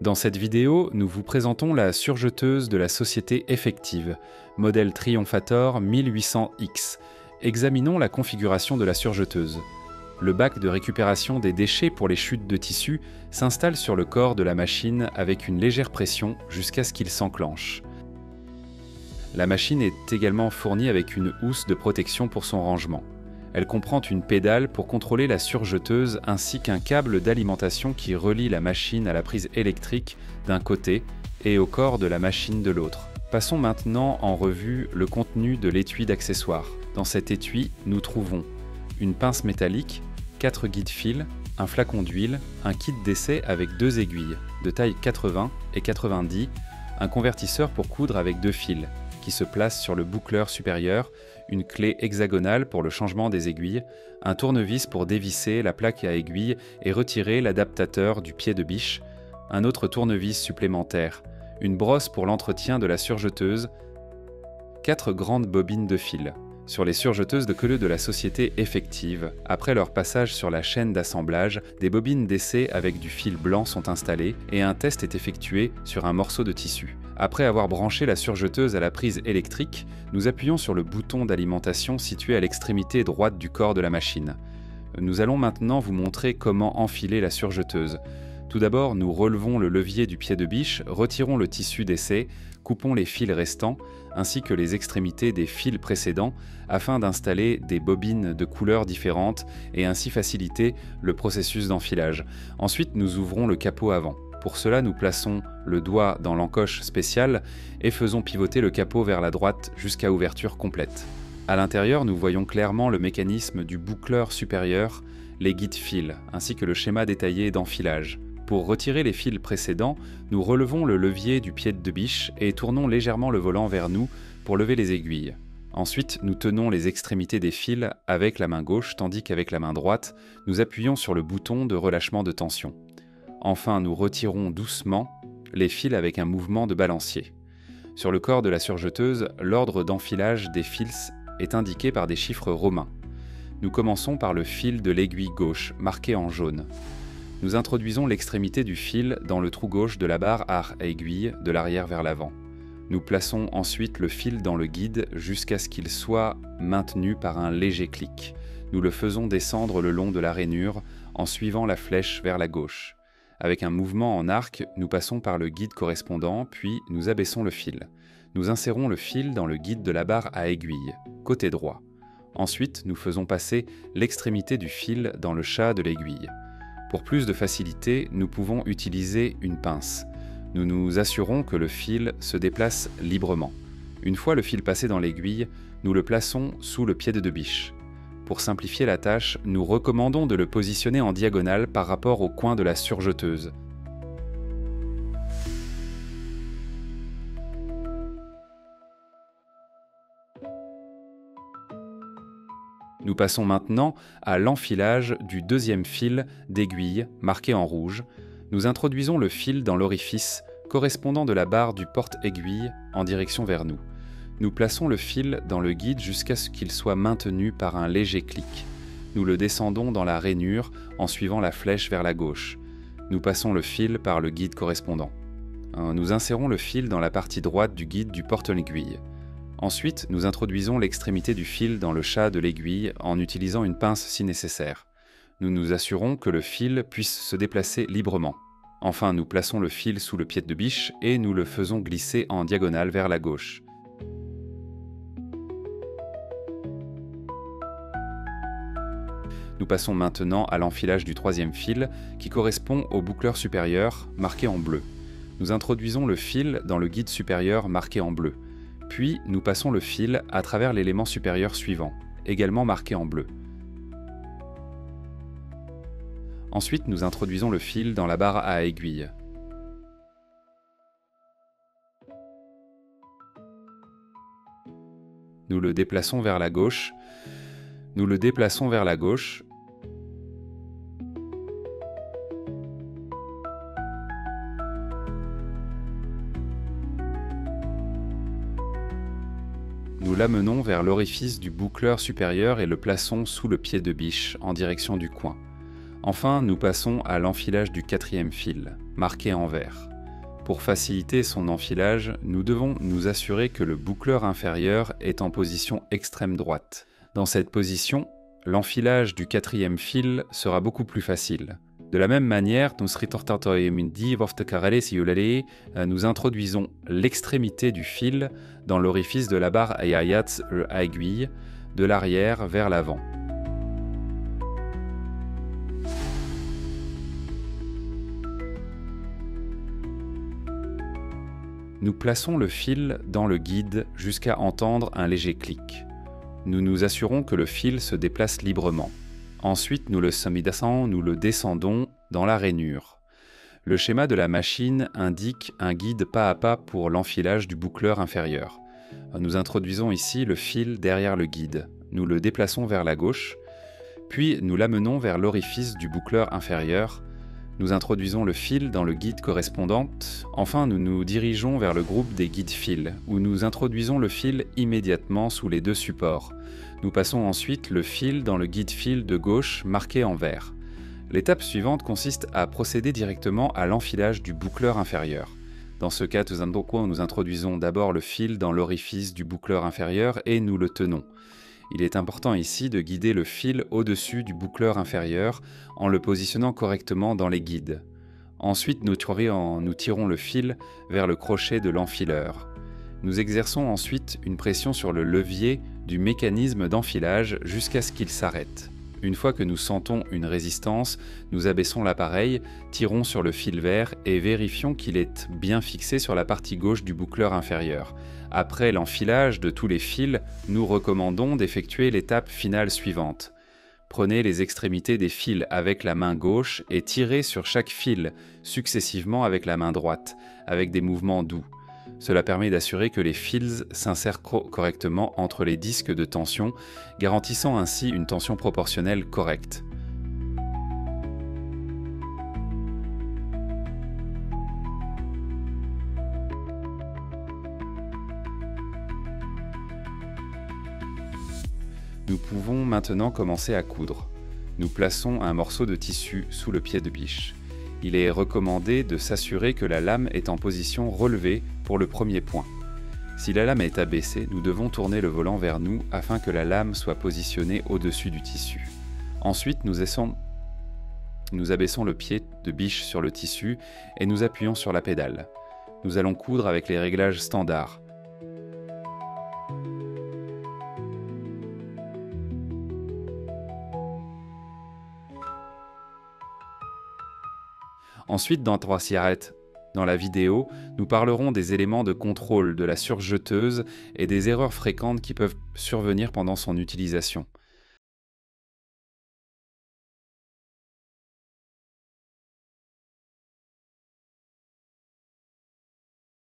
Dans cette vidéo, nous vous présentons la surjeteuse de la société Effective, modèle Triomphator 1800X. Examinons la configuration de la surjeteuse. Le bac de récupération des déchets pour les chutes de tissu s'installe sur le corps de la machine avec une légère pression jusqu'à ce qu'il s'enclenche. La machine est également fournie avec une housse de protection pour son rangement. Elle comprend une pédale pour contrôler la surjeteuse ainsi qu'un câble d'alimentation qui relie la machine à la prise électrique d'un côté et au corps de la machine de l'autre. Passons maintenant en revue le contenu de l'étui d'accessoires. Dans cet étui, nous trouvons une pince métallique, 4 guides-fils, un flacon d'huile, un kit d'essai avec 2 aiguilles, de taille 80 et 90, un convertisseur pour coudre avec 2 fils, qui se place sur le boucleur supérieur, une clé hexagonale pour le changement des aiguilles, un tournevis pour dévisser la plaque à aiguille et retirer l'adaptateur du pied de biche, un autre tournevis supplémentaire, une brosse pour l'entretien de la surjeteuse, 4 grandes bobines de fil. Sur les surjeteuses de queue de la société Effective, après leur passage sur la chaîne d'assemblage, des bobines d'essai avec du fil blanc sont installées et un test est effectué sur un morceau de tissu. Après avoir branché la surjeteuse à la prise électrique, nous appuyons sur le bouton d'alimentation situé à l'extrémité droite du corps de la machine. Nous allons maintenant vous montrer comment enfiler la surjeteuse. Tout d'abord, nous relevons le levier du pied de biche, retirons le tissu d'essai, coupons les fils restants, ainsi que les extrémités des fils précédents, afin d'installer des bobines de couleurs différentes et ainsi faciliter le processus d'enfilage. Ensuite, nous ouvrons le capot avant. Pour cela, nous plaçons le doigt dans l'encoche spéciale et faisons pivoter le capot vers la droite jusqu'à ouverture complète. À l'intérieur, nous voyons clairement le mécanisme du boucleur supérieur, les guides fils, ainsi que le schéma détaillé d'enfilage. Pour retirer les fils précédents, nous relevons le levier du pied de biche et tournons légèrement le volant vers nous pour lever les aiguilles. Ensuite, nous tenons les extrémités des fils avec la main gauche, tandis qu'avec la main droite, nous appuyons sur le bouton de relâchement de tension. Enfin, nous retirons doucement les fils avec un mouvement de balancier. Sur le corps de la surjeteuse, l'ordre d'enfilage des fils est indiqué par des chiffres romains. Nous commençons par le fil de l'aiguille gauche, marqué en jaune. Nous introduisons l'extrémité du fil dans le trou gauche de la barre à aiguille de l'arrière vers l'avant. Nous plaçons ensuite le fil dans le guide jusqu'à ce qu'il soit maintenu par un léger clic. Nous le faisons descendre le long de la rainure en suivant la flèche vers la gauche. Avec un mouvement en arc, nous passons par le guide correspondant, puis nous abaissons le fil. Nous insérons le fil dans le guide de la barre à aiguille, côté droit. Ensuite, nous faisons passer l'extrémité du fil dans le chat de l'aiguille. Pour plus de facilité, nous pouvons utiliser une pince. Nous nous assurons que le fil se déplace librement. Une fois le fil passé dans l'aiguille, nous le plaçons sous le pied de biche. Pour simplifier la tâche, nous recommandons de le positionner en diagonale par rapport au coin de la surjeteuse. Nous passons maintenant à l'enfilage du deuxième fil d'aiguille marqué en rouge. Nous introduisons le fil dans l'orifice correspondant de la barre du porte-aiguille en direction vers nous. Nous plaçons le fil dans le guide jusqu'à ce qu'il soit maintenu par un léger clic. Nous le descendons dans la rainure en suivant la flèche vers la gauche. Nous passons le fil par le guide correspondant. Nous insérons le fil dans la partie droite du guide du porte-aiguille. Ensuite, nous introduisons l'extrémité du fil dans le chat de l'aiguille en utilisant une pince si nécessaire. Nous nous assurons que le fil puisse se déplacer librement. Enfin, nous plaçons le fil sous le pied de biche et nous le faisons glisser en diagonale vers la gauche. Nous passons maintenant à l'enfilage du troisième fil qui correspond au boucleur supérieur marqué en bleu. Nous introduisons le fil dans le guide supérieur marqué en bleu. Puis, nous passons le fil à travers l'élément supérieur suivant, également marqué en bleu. Ensuite, nous introduisons le fil dans la barre à aiguille. Nous le déplaçons vers la gauche. Nous le déplaçons vers la gauche. Nous l'amenons vers l'orifice du boucleur supérieur et le plaçons sous le pied de biche en direction du coin. Enfin, nous passons à l'enfilage du quatrième fil, marqué en vert. Pour faciliter son enfilage, nous devons nous assurer que le boucleur inférieur est en position extrême droite. Dans cette position, l'enfilage du quatrième fil sera beaucoup plus facile. De la même manière, nous introduisons l'extrémité du fil dans l'orifice de la barre ayayat à aiguille, de l'arrière vers l'avant. Nous plaçons le fil dans le guide jusqu'à entendre un léger clic. Nous nous assurons que le fil se déplace librement. Ensuite, nous le descendons dans la rainure. Le schéma de la machine indique un guide pas à pas pour l'enfilage du boucleur inférieur. Nous introduisons ici le fil derrière le guide. Nous le déplaçons vers la gauche, puis nous l'amenons vers l'orifice du boucleur inférieur. Nous introduisons le fil dans le guide correspondant. Enfin, nous nous dirigeons vers le groupe des guides fils, où nous introduisons le fil immédiatement sous les deux supports. Nous passons ensuite le fil dans le guide fil de gauche marqué en vert. L'étape suivante consiste à procéder directement à l'enfilage du boucleur inférieur. Dans ce cas, nous introduisons d'abord le fil dans l'orifice du boucleur inférieur et nous le tenons. Il est important ici de guider le fil au-dessus du boucleur inférieur en le positionnant correctement dans les guides. Ensuite, nous tirons le fil vers le crochet de l'enfileur. Nous exerçons ensuite une pression sur le levier du mécanisme d'enfilage jusqu'à ce qu'il s'arrête. Une fois que nous sentons une résistance, nous abaissons l'appareil, tirons sur le fil vert et vérifions qu'il est bien fixé sur la partie gauche du boucleur inférieur. Après l'enfilage de tous les fils, nous recommandons d'effectuer l'étape finale suivante. Prenez les extrémités des fils avec la main gauche et tirez sur chaque fil successivement avec la main droite, avec des mouvements doux. Cela permet d'assurer que les fils s'insèrent correctement entre les disques de tension, garantissant ainsi une tension proportionnelle correcte. Nous pouvons maintenant commencer à coudre. Nous plaçons un morceau de tissu sous le pied de biche. Il est recommandé de s'assurer que la lame est en position relevée pour le premier point. Si la lame est abaissée, nous devons tourner le volant vers nous afin que la lame soit positionnée au-dessus du tissu. Ensuite, nous abaissons le pied de biche sur le tissu et nous appuyons sur la pédale. Nous allons coudre avec les réglages standards. Ensuite, dans la vidéo, nous parlerons des éléments de contrôle de la surjeteuse et des erreurs fréquentes qui peuvent survenir pendant son utilisation.